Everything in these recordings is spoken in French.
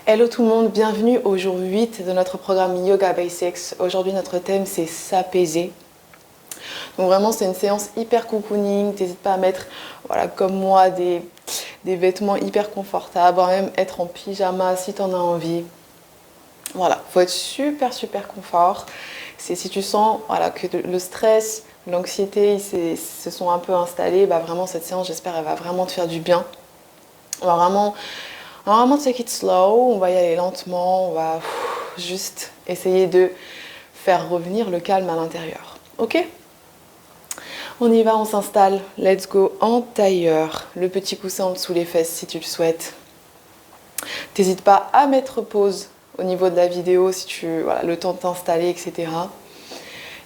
Hello tout le monde, bienvenue au jour 8 de notre programme Yoga Basics. Aujourd'hui notre thème c'est s'apaiser. Donc vraiment c'est une séance hyper cocooning, n'hésite pas à mettre comme moi des vêtements hyper confortables, voire même être en pyjama si tu en as envie. Voilà, faut être super confort. C'est si tu sens que le stress, l'anxiété se sont un peu installés, vraiment cette séance j'espère elle va vraiment te faire du bien. On va vraiment take it slow, on va y aller lentement, on va juste essayer de faire revenir le calme à l'intérieur. Ok ? On y va, on s'installe. Let's go en tailleur. Le petit coussin en dessous les fesses si tu le souhaites. T'hésites pas à mettre pause au niveau de la vidéo si tu le temps de t'installer, etc.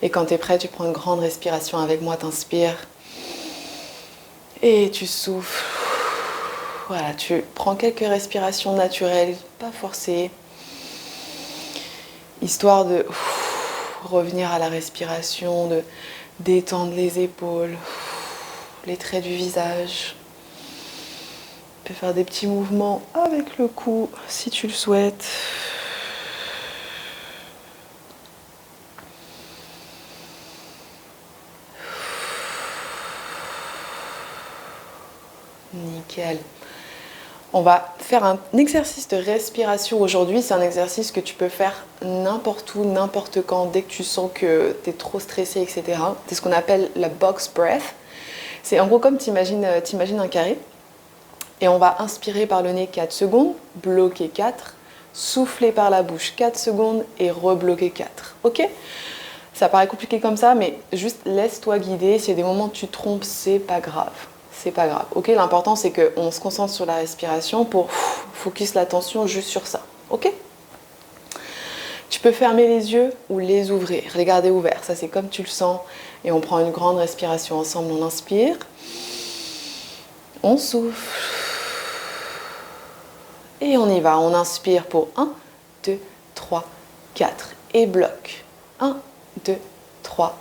Et quand tu es prêt, tu prends une grande respiration avec moi, t'inspires. Et tu souffles. Voilà, tu prends quelques respirations naturelles, pas forcées, histoire de revenir à la respiration, de détendre les épaules, les traits du visage. Tu peux faire des petits mouvements avec le cou si tu le souhaites. Nickel. On va faire un exercice de respiration aujourd'hui. C'est un exercice que tu peux faire n'importe où, n'importe quand, dès que tu sens que tu es trop stressé, etc. C'est ce qu'on appelle la box breath. C'est en gros comme tu imagines un carré. Et on va inspirer par le nez 4 secondes, bloquer 4, souffler par la bouche 4 secondes et rebloquer 4. Ok ? Ça paraît compliqué comme ça, mais juste laisse-toi guider. S'il y a des moments où tu te trompes, c'est pas grave. C'est pas grave. Ok, l'important c'est qu'on se concentre sur la respiration pour focus l'attention juste sur ça. Ok ? Tu peux fermer les yeux ou les ouvrir, les garder ouverts. Ça c'est comme tu le sens. Et on prend une grande respiration ensemble. On inspire. On souffle. Et on y va. On inspire pour 1, 2, 3, 4. Et bloque. 1, 2, 3,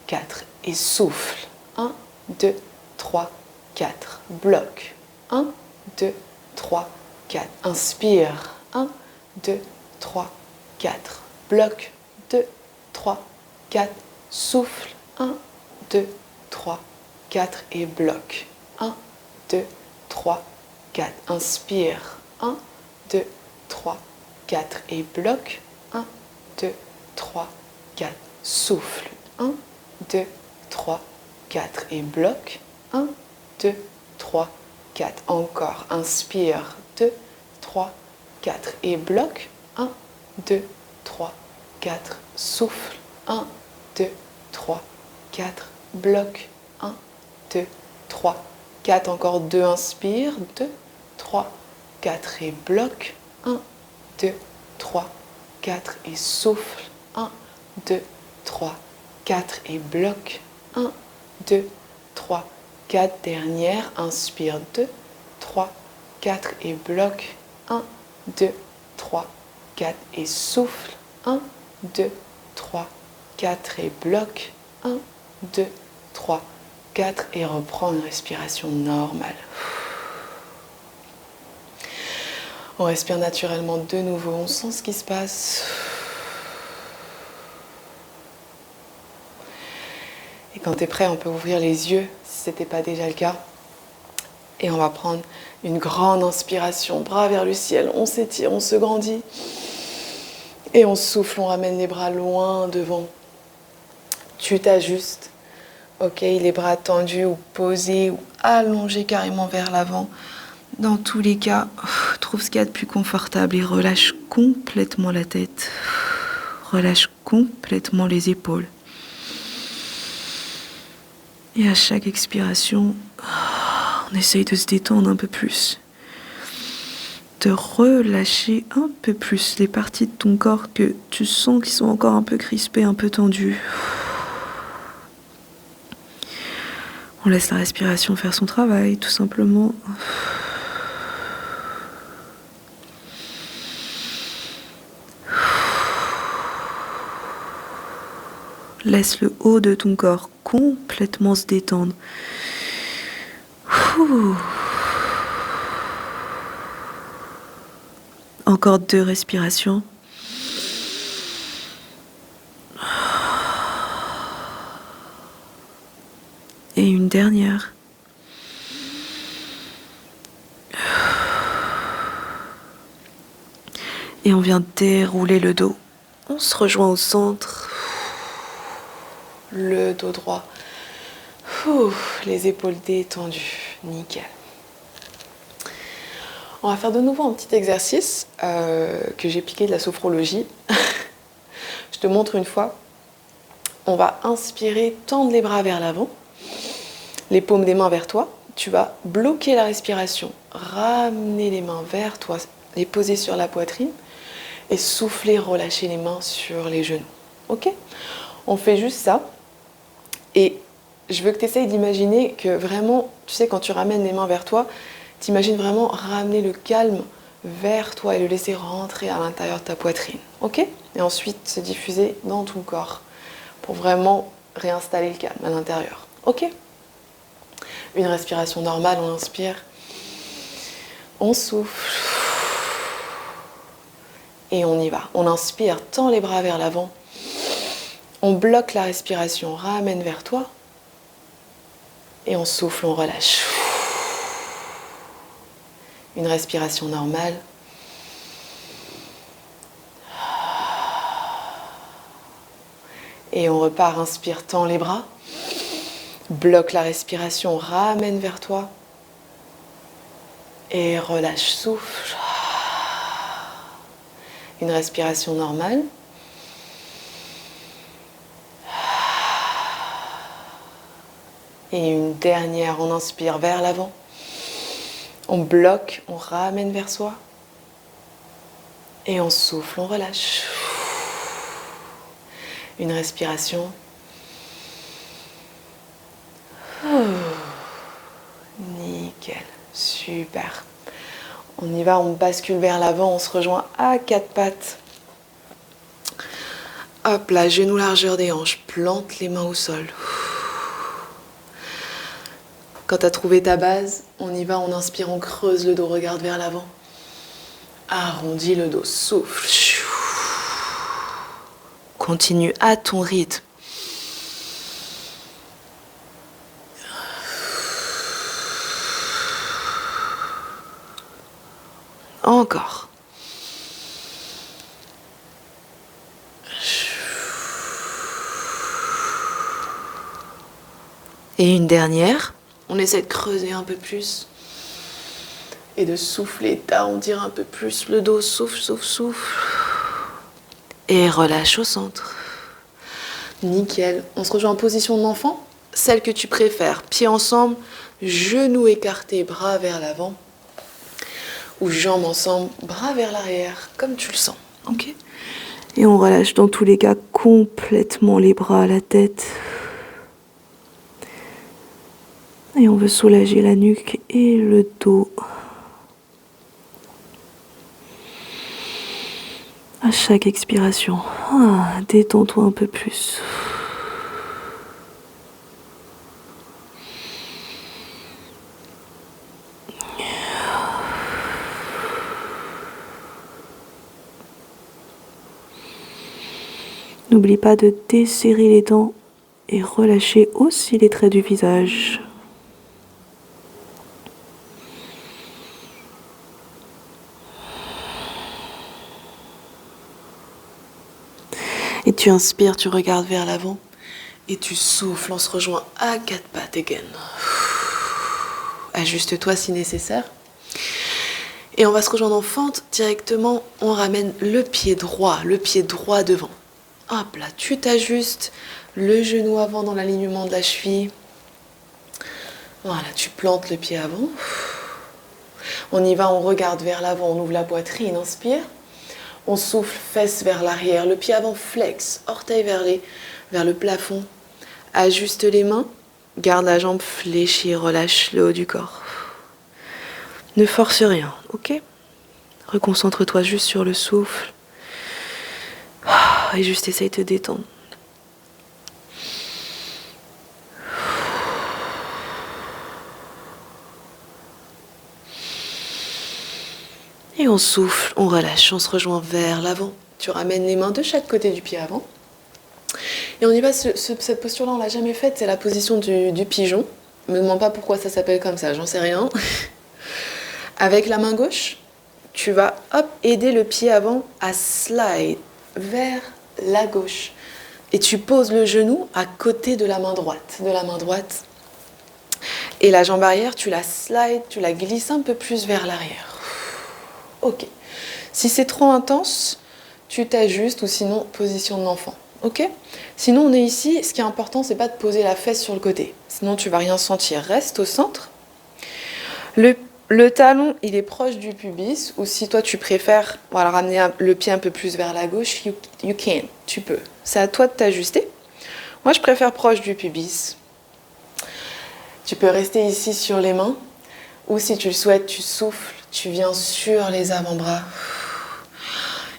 4. Et souffle. 1, 2, 3, 4. Bloque. 1, 2, 3, 4. Inspire. 1, 2, 3, 4. Bloque. 2, 3, 4. Souffle. 1, 2, 3, 4. Et bloque. 1, 2, 3, 4. Inspire. 1, 2, 3, 4. Et bloque. 1, 2, 3, 4. Souffle. 1, 2, 3, 4. Et bloque. 1, 2, 3, 4. Encore. Inspire. 2, 3, 4. Et bloque. 1, 2, 3, 4. Souffle. 1, 2, 3, 4. Bloque. 1, 2, 3, 4. Encore 2. Inspire. 2, 3, 4. Et bloque. 1, 2, 3, 4. Et souffle. 1, 2, 3, 4. Et bloque. 1, 2, 3, 4. Dernière. Inspire. 2, 3, 4. Et bloque. 1, 2, 3, 4. Et souffle. 1, 2, 3, 4. Et bloque. 1, 2, 3, 4. Et reprends une respiration normale. On respire naturellement de nouveau. On sent ce qui se passe. Et quand tu es prêt, on peut ouvrir les yeux si ce n'était pas déjà le cas. Et on va prendre une grande inspiration, bras vers le ciel. On s'étire, on se grandit. Et on souffle, on ramène les bras loin devant. Tu t'ajustes. Ok, les bras tendus ou posés ou allongés carrément vers l'avant. Dans tous les cas, trouve ce qu'il y a de plus confortable et relâche complètement la tête. Relâche complètement les épaules. Et à chaque expiration, on essaye de se détendre un peu plus. De relâcher un peu plus les parties de ton corps que tu sens qui sont encore un peu crispées, un peu tendues. On laisse la respiration faire son travail, tout simplement. Laisse le haut de ton corps complètement se détendre. Encore 2 respirations. Et une dernière. Et on vient dérouler le dos. On se rejoint au centre. Le dos droit. Les épaules détendues. Nickel. On va faire de nouveau un petit exercice que j'ai piqué de la sophrologie. Je te montre une fois. On va inspirer, tendre les bras vers l'avant, les paumes des mains vers toi. Tu vas bloquer la respiration, ramener les mains vers toi, les poser sur la poitrine et souffler, relâcher les mains sur les genoux. Ok ? On fait juste ça. Et je veux que tu essayes d'imaginer que vraiment, tu sais, quand tu ramènes les mains vers toi, t'imagines vraiment ramener le calme vers toi et le laisser rentrer à l'intérieur de ta poitrine. Ok ? Et ensuite se diffuser dans tout le corps pour vraiment réinstaller le calme à l'intérieur. Ok ? Une respiration normale, on inspire, on souffle et on y va. On inspire, tend les bras vers l'avant, on bloque la respiration, ramène vers toi et on souffle, on relâche. Une respiration normale. Et on repart, inspire, tend les bras, bloque la respiration, ramène vers toi et relâche, souffle. Une respiration normale. Et une dernière, on inspire vers l'avant. On bloque, on ramène vers soi. Et on souffle, on relâche. Une respiration. Nickel, super. On y va, on bascule vers l'avant, on se rejoint à 4 pattes. Hop là, genou largeur des hanches, plante les mains au sol. Quand tu as trouvé ta base, on y va, on inspire, on creuse le dos, regarde vers l'avant. Arrondis le dos, souffle. Continue à ton rythme. Encore. Et une dernière. On essaie de creuser un peu plus. Et de souffler, d'arrondir un peu plus le dos. Souffle, souffle, souffle. Et relâche au centre. Nickel. On se rejoint en position d'enfant. Celle que tu préfères. Pieds ensemble, genoux écartés, bras vers l'avant. Ou jambes ensemble, bras vers l'arrière, comme tu le sens. Ok ? Et on relâche dans tous les cas complètement les bras à la tête. Et on veut soulager la nuque et le dos. À chaque expiration, détends-toi un peu plus. N'oublie pas de desserrer les dents et relâcher aussi les traits du visage. Et tu inspires, tu regardes vers l'avant et tu souffles, on se rejoint à 4 pattes again. Ajuste-toi si nécessaire. Et on va se rejoindre en fente directement, on ramène le pied droit devant. Hop là, tu t'ajustes, le genou avant dans l'alignement de la cheville. Voilà, tu plantes le pied avant. On y va, on regarde vers l'avant, on ouvre la poitrine, inspire. On souffle, fesses vers l'arrière, le pied avant flex, orteil vers le plafond. Ajuste les mains, garde la jambe fléchie, relâche le haut du corps. Ne force rien, ok ? Reconcentre-toi juste sur le souffle. Et juste essaye de te détendre. Et on on souffle, on relâche, on se rejoint vers l'avant. Tu ramènes les mains de chaque côté du pied avant. Et on y va, cette posture-là, on l'a jamais faite, c'est la position du pigeon. Ne me demande pas pourquoi ça s'appelle comme ça, j'en sais rien. Avec la main gauche, tu vas aider le pied avant à slide vers la gauche. Et tu poses le genou à côté de la main droite. Et la jambe arrière, tu la slides, tu la glisses un peu plus vers l'arrière. Ok. Si c'est trop intense, tu t'ajustes ou sinon, position de l'enfant. Ok ? Sinon, on est ici. Ce qui est important, c'est pas de poser la fesse sur le côté. Sinon, tu vas rien sentir. Reste au centre. Le talon, il est proche du pubis. Ou si toi, tu préfères ramener le pied un peu plus vers la gauche, you can. Tu peux. C'est à toi de t'ajuster. Moi, je préfère proche du pubis. Tu peux rester ici sur les mains. Ou si tu le souhaites, tu souffles. Tu viens sur les avant-bras.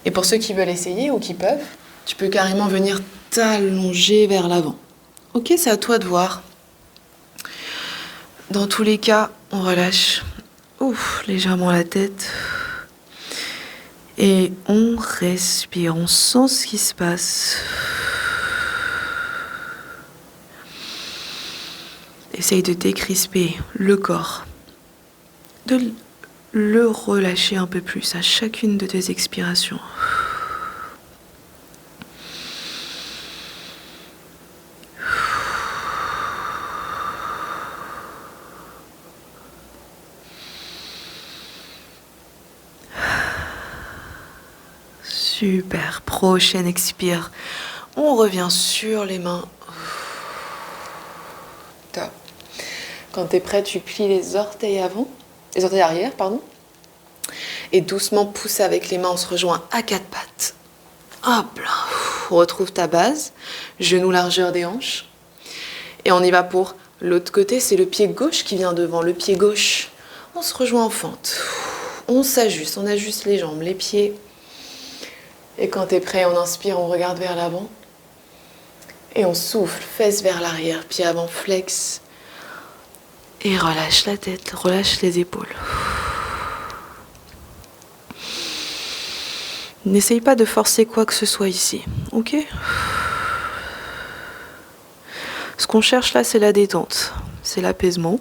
Et pour ceux qui veulent essayer ou qui peuvent, tu peux carrément venir t'allonger vers l'avant. Ok, c'est à toi de voir. Dans tous les cas, on relâche. Ouf, légèrement la tête. Et on respire, on sent ce qui se passe. Essaye de décrisper le corps. De le relâcher un peu plus à chacune de tes expirations. Super, prochaine expire. On revient sur les mains. Top. Quand tu es prêt, tu plies les orteils arrière, et doucement pousse avec les mains, on se rejoint à quatre pattes. Hop là, retrouve ta base, genou largeur des hanches. Et on y va pour l'autre côté, c'est le pied gauche qui vient devant. Le pied gauche, on se rejoint en fente. On s'ajuste, on ajuste les jambes, les pieds. Et quand tu es prêt, on inspire, on regarde vers l'avant. Et on souffle, fesses vers l'arrière, pied avant, flex. Et relâche la tête, relâche les épaules. N'essaye pas de forcer quoi que ce soit ici, ok ? Ce qu'on cherche là, c'est la détente, c'est l'apaisement.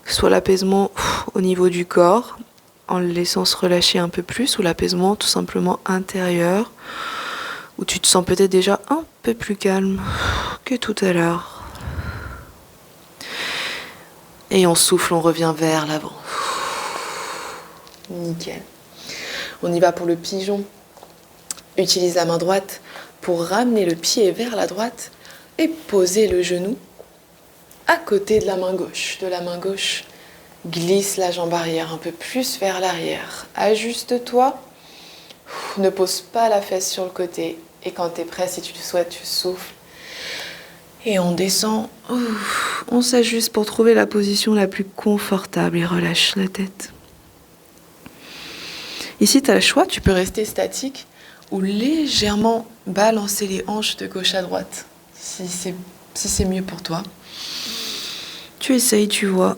Que ce soit l'apaisement au niveau du corps, en le laissant se relâcher un peu plus, ou l'apaisement tout simplement intérieur, où tu te sens peut-être déjà un peu plus calme que tout à l'heure. Et on souffle, on revient vers l'avant. Nickel. On y va pour le pigeon. Utilise la main droite pour ramener le pied vers la droite et poser le genou à côté de la main gauche. De la main gauche, glisse la jambe arrière un peu plus vers l'arrière. Ajuste-toi. Ne pose pas la fesse sur le côté. Et quand tu es prêt, si tu le souhaites, tu souffles. Et on descend. On s'ajuste pour trouver la position la plus confortable et relâche la tête. Ici, tu as le choix. Tu peux rester statique ou légèrement balancer les hanches de gauche à droite. Si c'est mieux pour toi. Tu essayes, tu vois.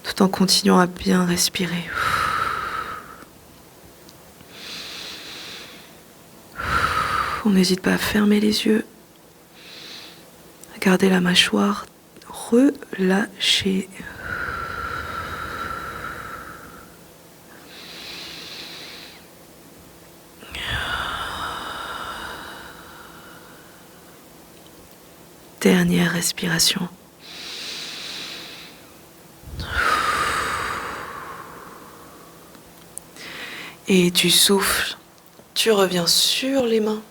Tout en continuant à bien respirer. On n'hésite pas à fermer les yeux. À garder la mâchoire relâchée. Dernière respiration. Et tu souffles, tu reviens sur les mains.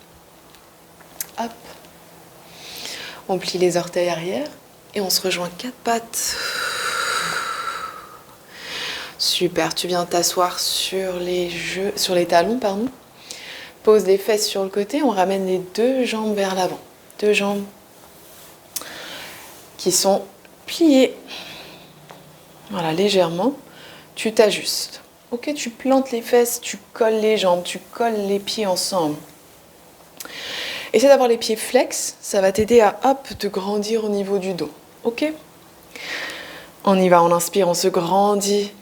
Hop. On plie les orteils arrière et on se rejoint quatre pattes. Super, tu viens t'asseoir sur les talons, pardon. Pose les fesses sur le côté, on ramène les deux jambes vers l'avant. Deux jambes qui sont pliées. Voilà, légèrement. Tu t'ajustes. Ok, tu plantes les fesses, tu colles les jambes, tu colles les pieds ensemble. Essaie d'avoir les pieds flex, ça va t'aider à te grandir au niveau du dos. Ok ? On y va, on inspire, on se grandit.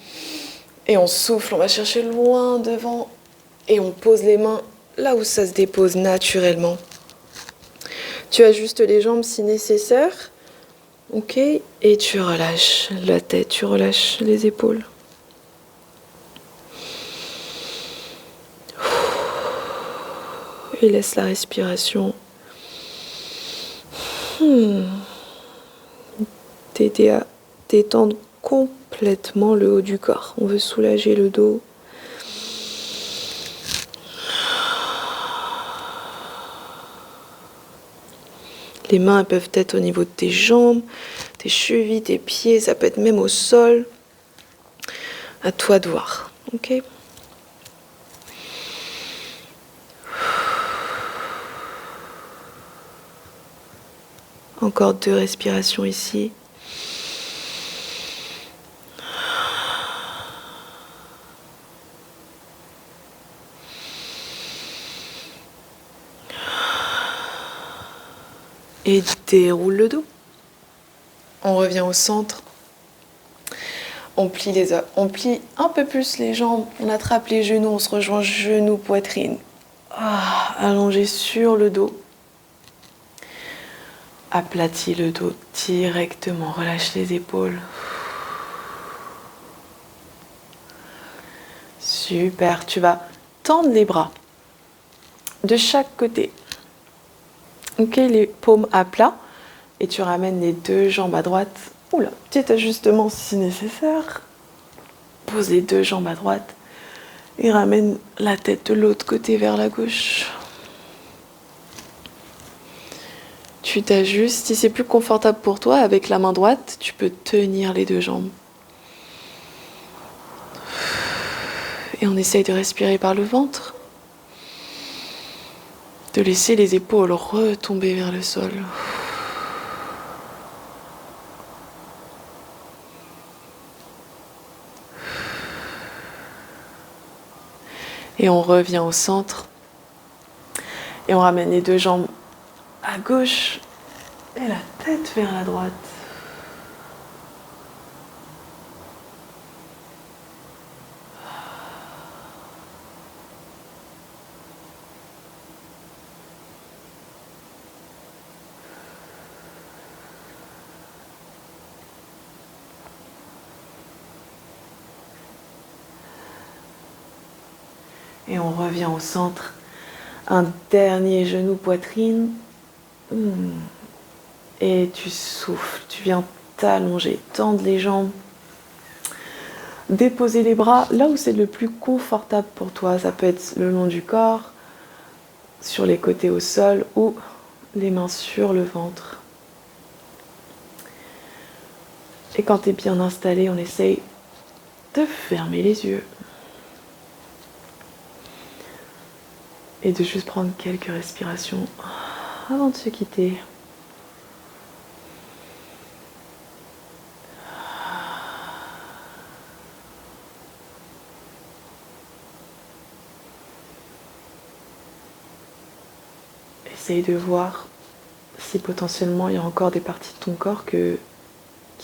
Et on souffle, on va chercher loin devant. Et on pose les mains là où ça se dépose naturellement. Tu ajustes les jambes si nécessaire. Ok, et tu relâches la tête, tu relâches les épaules. Et laisse la respiration t'aider à détendre complètement le haut du corps. On veut soulager le dos. Les mains elles peuvent être au niveau de tes jambes, tes chevilles, tes pieds, ça peut être même au sol. À toi de voir, ok? Encore 2 respirations ici. Et déroule le dos. On revient au centre. On plie un peu plus les jambes. On attrape les genoux. On se rejoint genoux, poitrine. Allongé sur le dos. Aplatis le dos directement. Relâche les épaules. Super. Tu vas tendre les bras de chaque côté. Ok, les paumes à plat. Et tu ramènes les 2 jambes à droite. Oula, petit ajustement si nécessaire. Pose les 2 jambes à droite. Et ramène la tête de l'autre côté vers la gauche. Tu t'ajustes. Si c'est plus confortable pour toi, avec la main droite, tu peux tenir les 2 jambes. Et on essaye de respirer par le ventre. De laisser les épaules retomber vers le sol. Et on revient au centre. Et on ramène les 2 jambes à gauche et la tête vers la droite. Et on revient au centre. Un dernier genou, poitrine. Et tu souffles. Tu viens t'allonger, tendre les jambes. Déposer les bras là où c'est le plus confortable pour toi. Ça peut être le long du corps, sur les côtés au sol ou les mains sur le ventre. Et quand tu es bien installé, on essaye de fermer les yeux. Et de juste prendre quelques respirations avant de se quitter. Essaye de voir si potentiellement il y a encore des parties de ton corps qui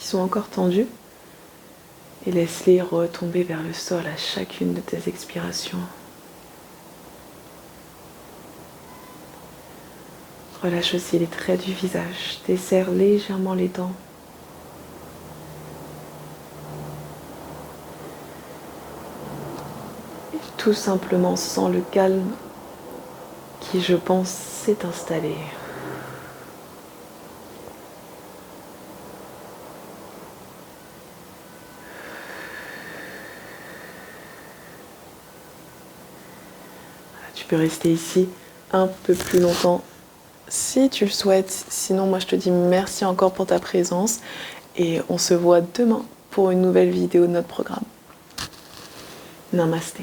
sont encore tendues. Et laisse-les retomber vers le sol à chacune de tes expirations. Relâche aussi les traits du visage. Desserre légèrement les dents. Et tout simplement sens le calme qui, je pense, s'est installé. Tu peux rester ici un peu plus longtemps si tu le souhaites. Sinon, moi, je te dis merci encore pour ta présence et on se voit demain pour une nouvelle vidéo de notre programme. Namasté.